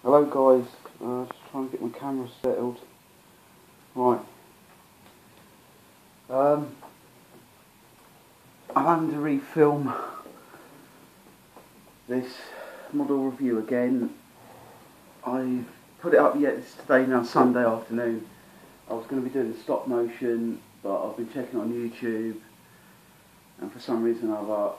Hello guys, just trying to get my camera settled. Right. I'm having to refilm this model review again. I've put it up yet, it's today now, Sunday afternoon. I was going to be doing the stop motion, but I've been checking on YouTube, and for some reason I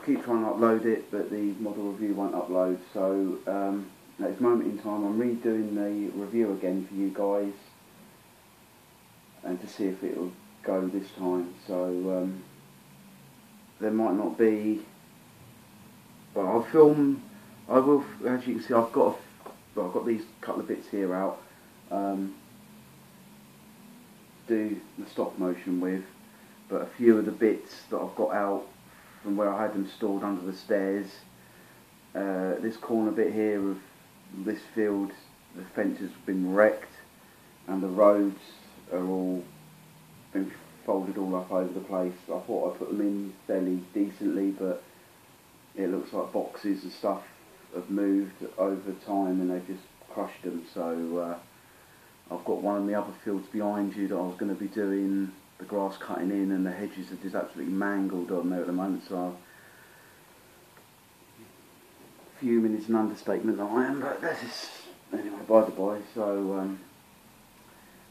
keep trying to upload it, but the model review won't upload. So at this moment in time, I'm redoing the review again for you guys, and to see if it will go this time. So there might not be, but I will, as you can see, I've got these couple of bits here out, do the stop motion with, but a few of the bits that I've got out from where I had them stored under the stairs, this corner bit here of this field, the fence has been wrecked and the roads are all been folded all up over the place. I thought I'd put them in fairly decently, but it looks like boxes and stuff have moved over time and they've just crushed them. So I've got one of the other fields behind you that I was going to be doing the grass cutting in, and the hedges are just absolutely mangled on there at the moment, so fuming is an understatement that I am, but that's just, anyway, by the by. So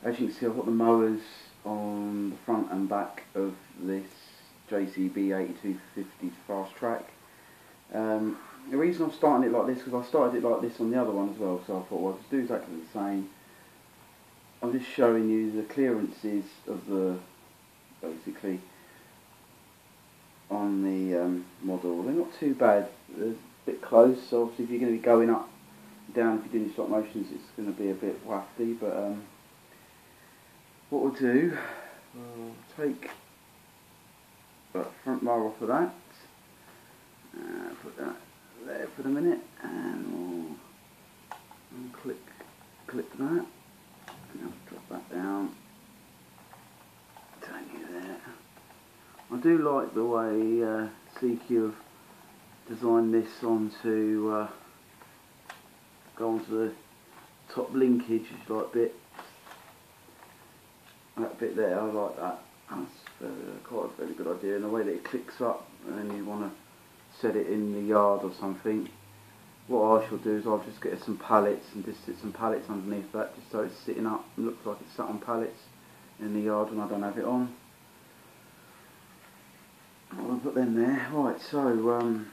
as you can see, I've got the mowers on the front and back of this JCB 8250 fast track. The reason I'm starting it like this, because I started it like this on the other one as well, so I thought, well, I'll just do exactly the same. I'm just showing you the clearances of the, basically, on the model. They're not too bad, they're a bit close, so obviously if you're going to be going up, down, if you're doing stop motions, it's going to be a bit wafty, but what we'll do, we'll take that front bar off of that, put that there for the minute, and we'll click that. I'll drop that down. Turn you there. I do like the way CQ have designed this onto go onto the top linkage, like bit. That bit there, I like that. That's quite a very good idea. And the way that it clicks up, and then you want to set it in the yard or something. What I shall do is I'll just get some pallets and just sit some pallets underneath that, just so it's sitting up. It looks like it's sat on pallets in the yard when I don't have it on. I'll put them there. Right, so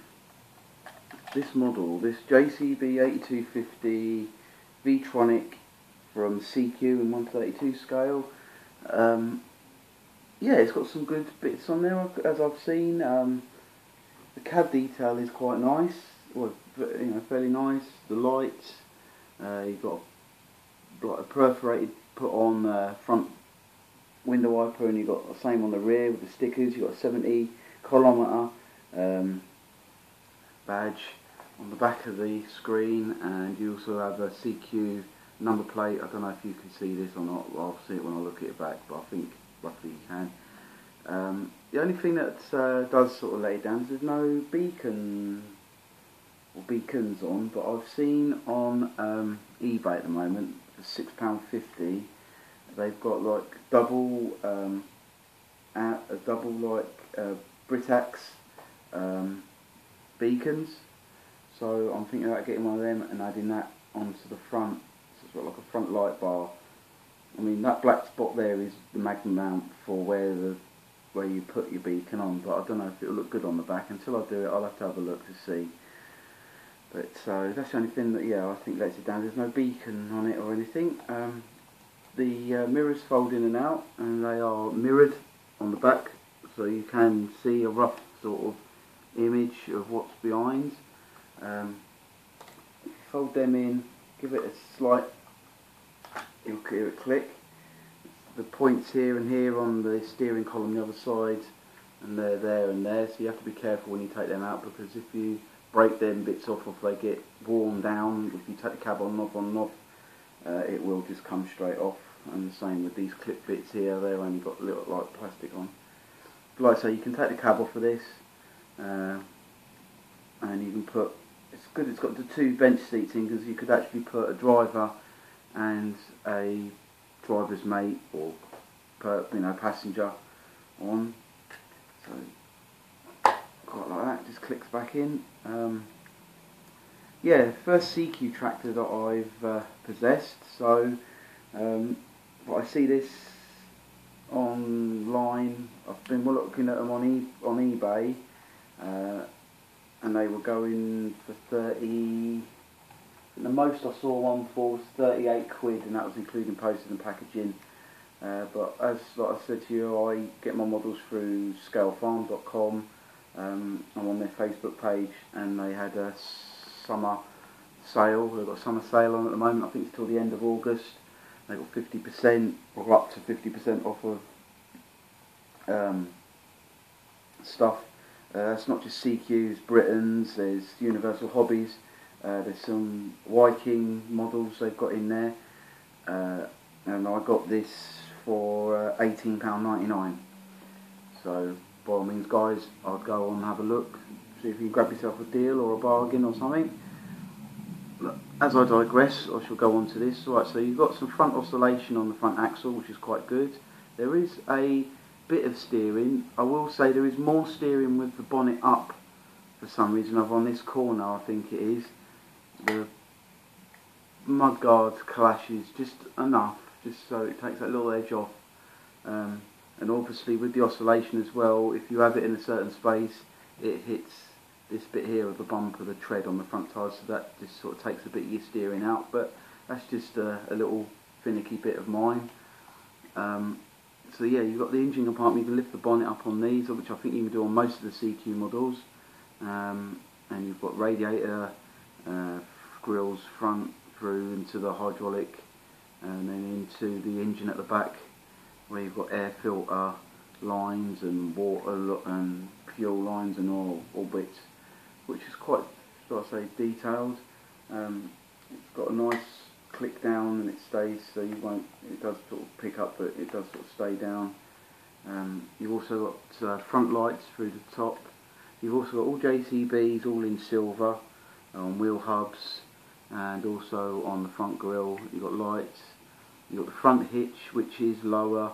this model, this JCB 8250 V-Tronic from CQ in 132 scale. Yeah, it's got some good bits on there, as I've seen. The cab detail is quite nice. Well, you know, fairly nice. The lights, you've got like a perforated put on front window wiper, and you've got the same on the rear with the stickers. You've got a 70 kilometre badge on the back of the screen, and you also have a CQ number plate. I don't know if you can see this or not. I'll see it when I look at it back, but I think roughly you can. The only thing that does sort of lay down is there's no beacons on, but I've seen on eBay at the moment for £6.50 they've got like double Britax beacons, so I'm thinking about getting one of them and adding that onto the front, so it's got like a front light bar. I mean, that black spot there is the magnet mount for where you put your beacon on, but I don't know if it'll look good on the back. Until I do it, I'll have to have a look to see. But so that's the only thing that, yeah, I think lets it down. There's no beacon on it or anything. The mirrors fold in and out, and they are mirrored on the back, so you can see a rough sort of image of what's behind. Fold them in, give it a slight, you'll hear it click. The points here and here on the steering column the other side, and they're there and there, so you have to be careful when you take them out, because if you break them bits off, or if they get worn down, if you take the cab on and off, it will just come straight off. And the same with these clip bits here, they've only got a little like plastic on. But like I say, you can take the cab off of this, and you can put it's good it's got the 2 bench seats in, because you could actually put a driver and a driver's mate, or passenger on. So quite like that, just clicks back in. Yeah, first CQ tractor that I've possessed. So I see this online. I've been looking at them on eBay, and they were going for 30. The most I saw one for was 38 quid, and that was including postage and packaging. But as like I said to you, I get my models through scalefarm.com. I'm on their Facebook page, and they had a summer sale. They've got a summer sale on at the moment. I think it's till the end of August. They've got 50% or up to 50% off of stuff. It's not just CQs, Britons, there's Universal Hobbies, there's some Viking models they've got in there, and I got this for £18.99. So by all means guys, I'd go on and have a look, see if you can grab yourself a deal or a bargain or something. As I digress, I shall go on to this. Right, so you've got some front oscillation on the front axle, which is quite good. There is a bit of steering. I will say there is more steering with the bonnet up for some reason. Over on this corner, I think it is, the mudguard clashes just enough, just so it takes that little edge off. And obviously with the oscillation as well, if you have it in a certain space, it hits this bit here of the bumper, the tread on the front tyre, so that just sort of takes a bit of your steering out. But that's just a little finicky bit of mine. So yeah, you've got the engine compartment. You can lift the bonnet up on these, which I think you can do on most of the CQ models. And you've got radiator grills front through into the hydraulic, and then into the engine at the back, where you've got air filter lines and water and fuel lines and all bits, which is quite, shall I say, detailed. It's got a nice click down, and it stays, so you won't, it does sort of pick up, but it does sort of stay down. You've also got front lights through the top. You've also got all JCBs, all in silver, on wheel hubs, and also on the front grille you've got lights. You've got the front hitch, which is lower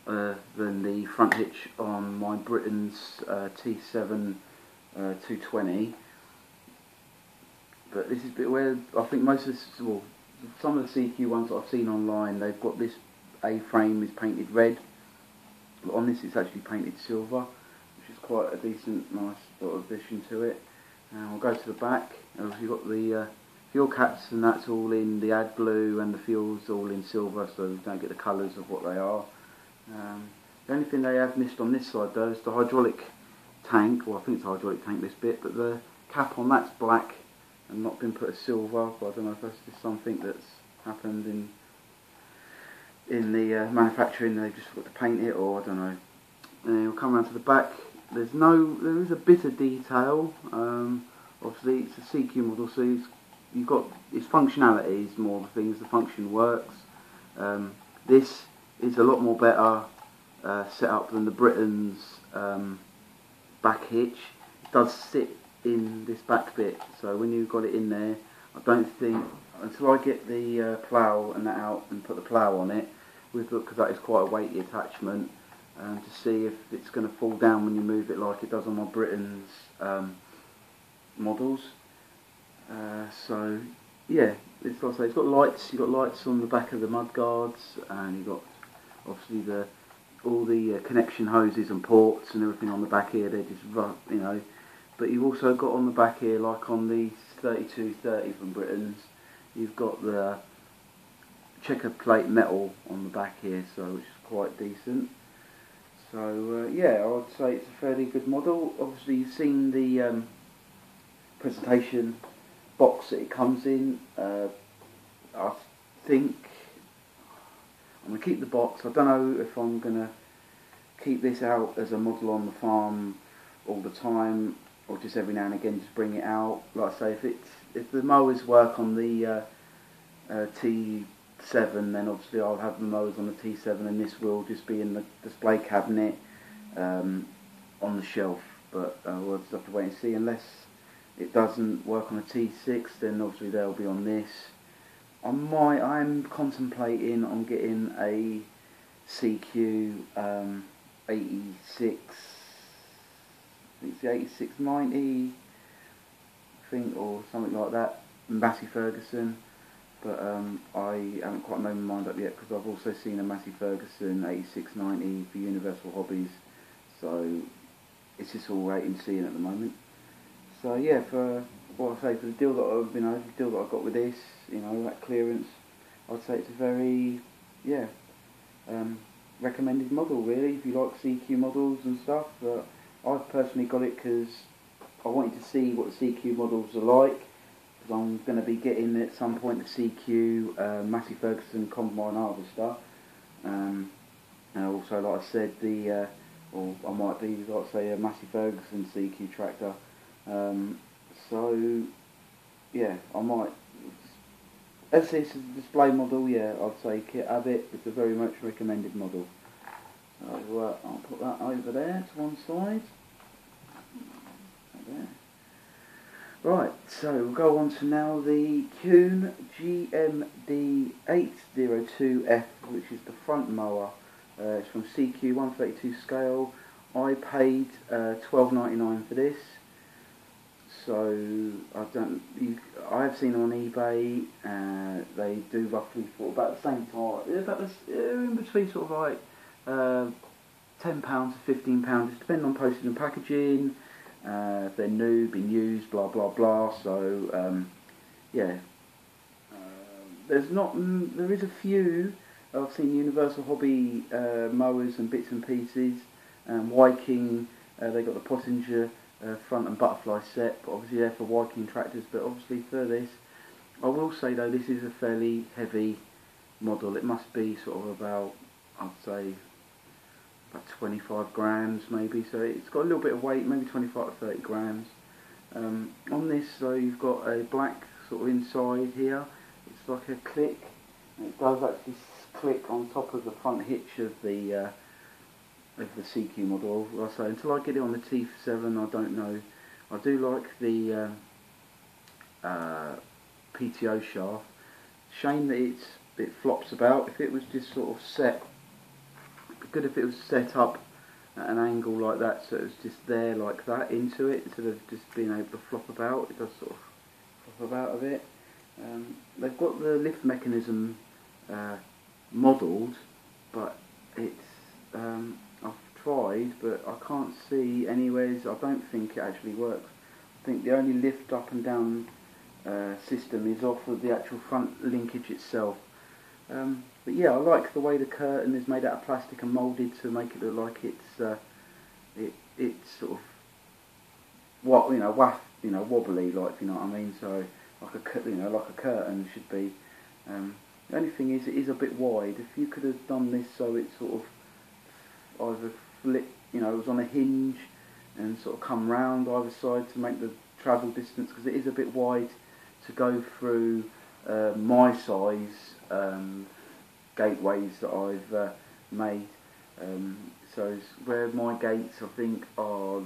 than the front hitch on my Britain's T7 220. But this is a bit where I think most of this, well, some of the CQ ones that I've seen online, they've got this A-frame is painted red, but on this it's actually painted silver, which is quite a decent, nice sort of addition to it. And we'll go to the back. Obviously you've got the fuel caps, and that's all in the AdBlue, and the fuel's all in silver, so you don't get the colours of what they are. The only thing they have missed on this side though is the hydraulic tank, or I think it's a hydraulic tank this bit, but the cap on that's black and not been put as silver, but I don't know if that's just something that's happened in the manufacturing, they've just forgot to paint it, or I don't know. And we'll come around to the back. There is a bit of detail. Obviously it's a CQ model, so you've got its functionalities more the things, the function works. This is a lot more better set up than the Britain's back hitch. It does sit in this back bit, so when you've got it in there, I don't think, until I get the plough and that out and put the plough on it, because that is quite a weighty attachment, to see if it's going to fall down when you move it like it does on my Britain's models. So yeah, it's like I say, it's got lights. You've got lights on the back of the mud guards, and you've got obviously all the connection hoses and ports and everything on the back here. They're just, you know. But you've also got on the back here, like on the 3230 from Britain's, you've got the checker plate metal on the back here, so which is quite decent. So yeah, I would say it's a fairly good model. Obviously you've seen the presentation box that it comes in. I think I'm going to keep the box. I don't know if I'm going to keep this out as a model on the farm all the time, or just every now and again just bring it out. Like I say, if the mowers work on the T7, then obviously I'll have the mowers on the T7, and this will just be in the display cabinet on the shelf. But we'll just have to wait and see, unless it doesn't work on a T6, then obviously they'll be on this. I'm contemplating on getting a CQ 86, I think it's the 8690, I think, or something like that, Massey Ferguson. But I haven't quite made my mind up yet, because I've also seen a Massey Ferguson 8690 for Universal Hobbies. So it's just all wait and seeing at the moment. So yeah, for what I say, for the deal that I got with this, that clearance, I'd say it's a very, recommended model really, if you like CQ models and stuff. But I've personally got it because I wanted to see what the CQ models are like, because I'm going to be getting at some point the CQ Massey Ferguson Combine Harvester, and also, like I said, or I might be, like say, a Massey Ferguson CQ tractor. So yeah, I might, as it's a display model, yeah, I'd say have it. It's a very much recommended model. So I'll put that over there to one side. There. Right, so we'll go on to now the KUHN GMD 802F, which is the front mower. It's from CQ 132 scale. I paid $12.99 for this. So I have seen them on eBay. They do roughly for about the same time. They're in between sort of like £10 to £15, depending on postage and packaging. If they're new, been used, blah blah blah. So yeah, there is a few. I've seen Universal Hobby mowers and bits and pieces. Viking, they got the Pottinger front and butterfly set, but obviously they're for Viking tractors. But obviously for this, I will say though, this is a fairly heavy model. It must be sort of about, I'd say, about 25 grams maybe. So it's got a little bit of weight, maybe 25 to 30 grams. On this, so you've got a black sort of inside here. It's like a click. It does actually click on top of the front hitch of the CQ model. Like I say, until I get it on the T7, I don't know. I do like the PTO shaft. Shame that it flops about. If it was just sort of set, it'd be good if it was set up at an angle like that, so it was just there like that into it, instead of just being able to flop about. It does sort of flop about a bit. They've got the lift mechanism modelled, but it's I've tried, but I can't see anywhere. I don't think it actually works. I think the only lift up and down system is off of the actual front linkage itself. But yeah, I like the way the curtain is made out of plastic and moulded to make it look like it's sort of wobbly, like, if you know what I mean. So like a curtain should be. The only thing is, it is a bit wide. If you could have done this so it sort of either flip, it was on a hinge and sort of come round either side to make the travel distance, because it is a bit wide to go through my size gateways that I've made. So where my gates, I think, are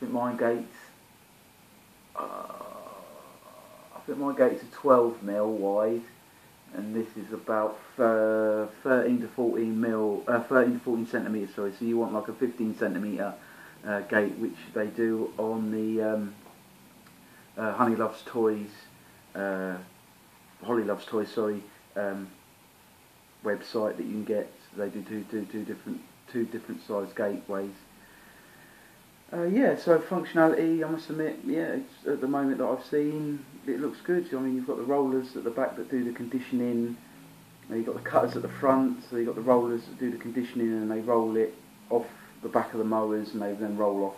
my gates are 12mm wide, and this is about 13 to 14 centimeters. Sorry, so you want like a 15 centimeter gate, which they do on the Holly Loves Toys, website that you can get. They do two different size gateways. Yeah, so functionality, I must admit, yeah, it's, at the moment that I've seen, it looks good. I mean, you've got the rollers at the back that do the conditioning, you've got the cutters at the front, so you've got the rollers that do the conditioning, and they roll it off the back of the mowers, and they then roll off,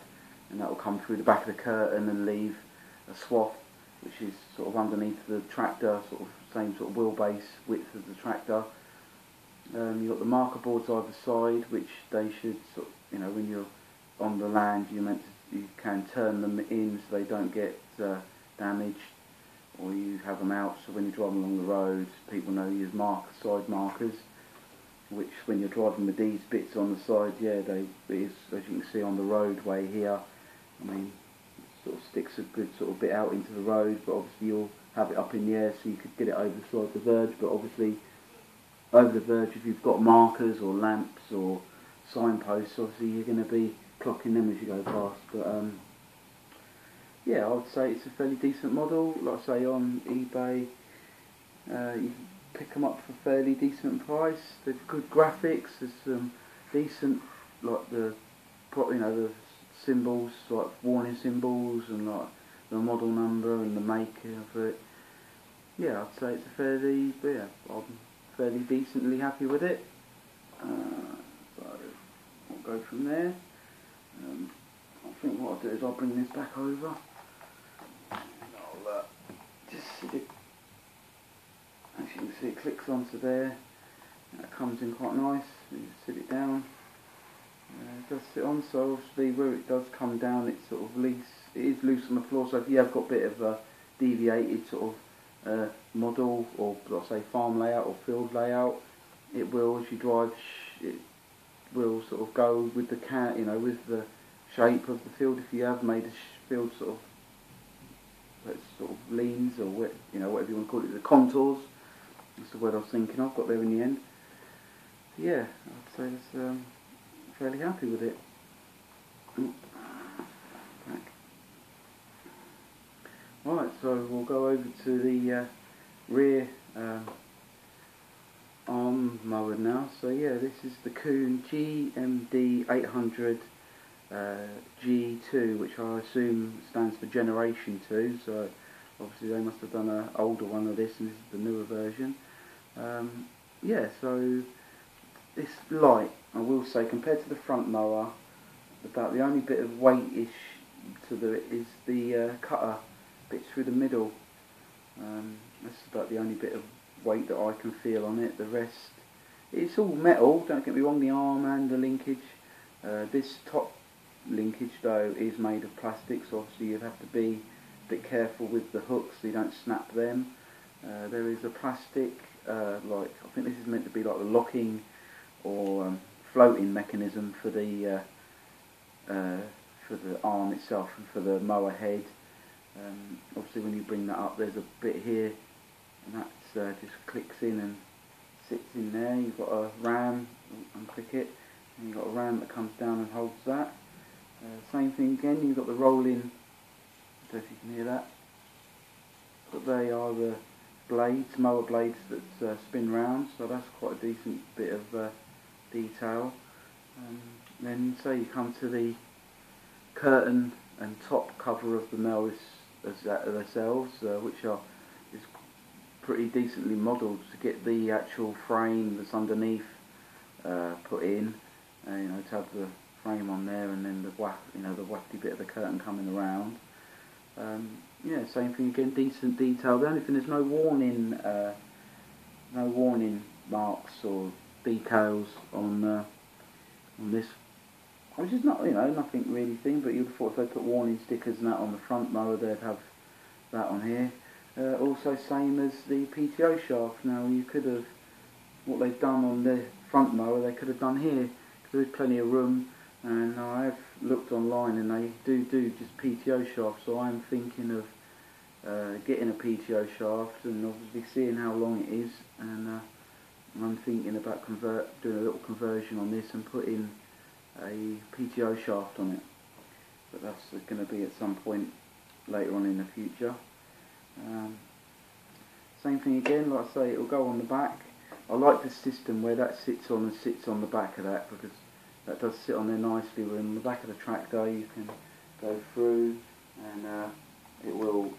and that will come through the back of the curtain and leave a swath, which is sort of underneath the tractor, sort of same sort of wheelbase width as the tractor. You've got the marker boards either side, which they should sort of, when you're on the land, you can turn them in so they don't get damaged, or you have them out so when you're driving along the road, people know you use side markers, which when you're driving with these bits on the side, yeah, it is, as you can see on the roadway here. I mean, sort of sticks a good sort of bit out into the road, but obviously you'll have it up in the air so you could get it over the side of the verge, but obviously over the verge, if you've got markers or lamps or signposts, obviously you're going to be clocking them as you go past. But yeah, I would say it's a fairly decent model. Like I say, on eBay you can pick them up for a fairly decent price. They've good graphics, there's some decent, like the symbols, like warning symbols, and like the model number and the maker of it. Yeah, I'd say it's a fairly, yeah, I'm fairly decently happy with it. So I'll go from there. I think what I'll do is I'll bring this back over. And I'll just sit it. As you can see, it clicks onto there. That comes in quite nice. You sit it down. It does sit on, so obviously where it does come down, it's sort of loose. It is loose on the floor, so if you have got a bit of a deviated sort of model, or let's say farm layout or field layout, it will, as you drive, it will sort of go with the with the shape of the field. If you have made a field sort of leans, or whatever you want to call it, the contours. That's the word I was thinking of. Got there in the end. Yeah, I'd say that's fairly happy with it. Back. Right, so we'll go over to the rear arm mower now. So yeah, this is the KUHN GMD 800 G2, which I assume stands for Generation 2. So obviously they must have done an older one of this, and this is the newer version. Yeah, so it's light, I will say, compared to the front mower. About the only bit of weight-ish to it is the cutter bits through the middle. That's about the only bit of weight that I can feel on it. The rest, it's all metal, don't get me wrong, the arm and the linkage. This top linkage though is made of plastic, so obviously you'd have to be a bit careful with the hooks so you don't snap them. There is a plastic, like, I think this is meant to be like the locking or floating mechanism for the arm itself and for the mower head. Obviously when you bring that up, there's a bit here, and that just clicks in and sits in there. You've got a ram, unclick it, and you've got a ram that comes down and holds that. Same thing again, you've got the rolling, I don't know if you can hear that, but they are the blades, mower blades that spin round, so that's quite a decent bit of detail. Then say you come to the curtain and top cover of the mowers themselves, which is pretty decently modelled to get the actual frame that's underneath put in, to have the frame on there, and then the wafty bit of the curtain coming around. Yeah, same thing again, decent detail. The only thing, there's no warning marks or decals on this, which is not, nothing really thing, but you'd have thought if they put warning stickers and that on the front mower, they'd have that on here. Also same as the PTO shaft. Now you could have, what they've done on the front mower, they could have done here. There is plenty of room, and I have looked online and they do just PTO shafts, so I'm thinking of getting a PTO shaft, and obviously seeing how long it is, and I'm thinking about doing a little conversion on this and putting a PTO shaft on it, but that's going to be at some point later on in the future. Same thing again, like I say, it will go on the back. I like the system where that sits on the back of that, because that does sit on there nicely. Where in the back of the tractor you can go through, and it will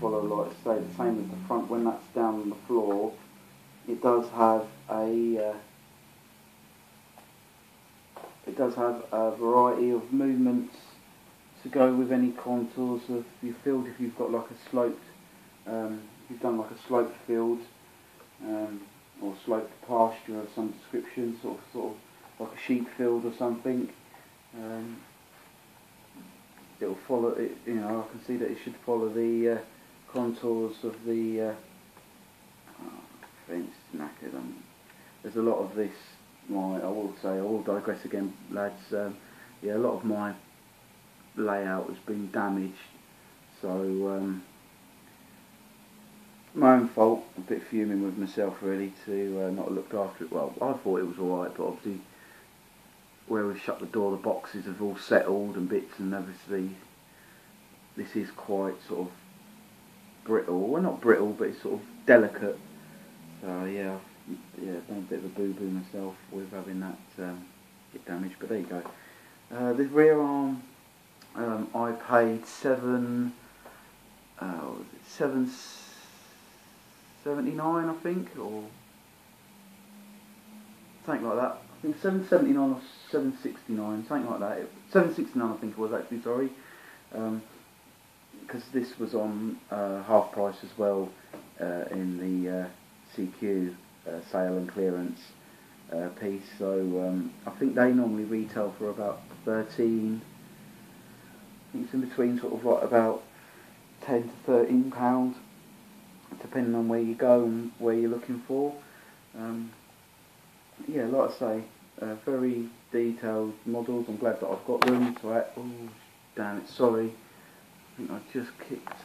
follow, like I say, the same as the front. When that's down on the floor, it does have a variety of movements to go with any contours of your field. If you've got like a sloped, you've done like a sloped field, or sloped pasture of some description, sort of like a sheep field or something, it will follow it. I can see that it should follow the contours of the fence. Knackered. There's a lot of this. I will digress again, lads. Yeah, a lot of my layout has been damaged, so my own fault. A bit fuming with myself really to not have looked after it. Well, I thought it was alright, but obviously where we shut the door, the boxes have all settled and bits, and obviously this is quite sort of brittle. Well, not brittle, but it's sort of delicate. So yeah, done a bit of a boo-boo myself with having that get damaged. But there you go. The rear arm, I paid $7.79, I think, or something like that. I think $7.79 or $7.69, something like that. $7.69 I think it was actually, sorry. Because this was on half price as well in the CQ sale and clearance piece. So I think they normally retail for about 13. I think it's in between sort of like about £10 to £13, depending on where you go and where you're looking for. Yeah, like I say, very detailed models. I'm glad that I've got them. So oh damn it, sorry. I think I just kicked.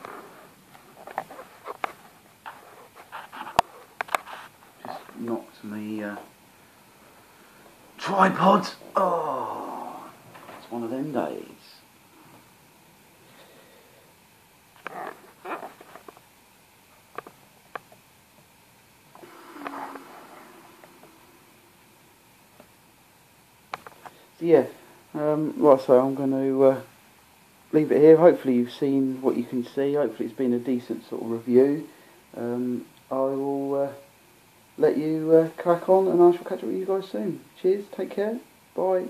Just knocked me tripod. Oh, it's one of them days. So yeah, like I say, I'm going to leave it here. Hopefully you've seen what you can see. Hopefully it's been a decent sort of review. I will let you crack on, and I shall catch up with you guys soon. Cheers, take care, bye.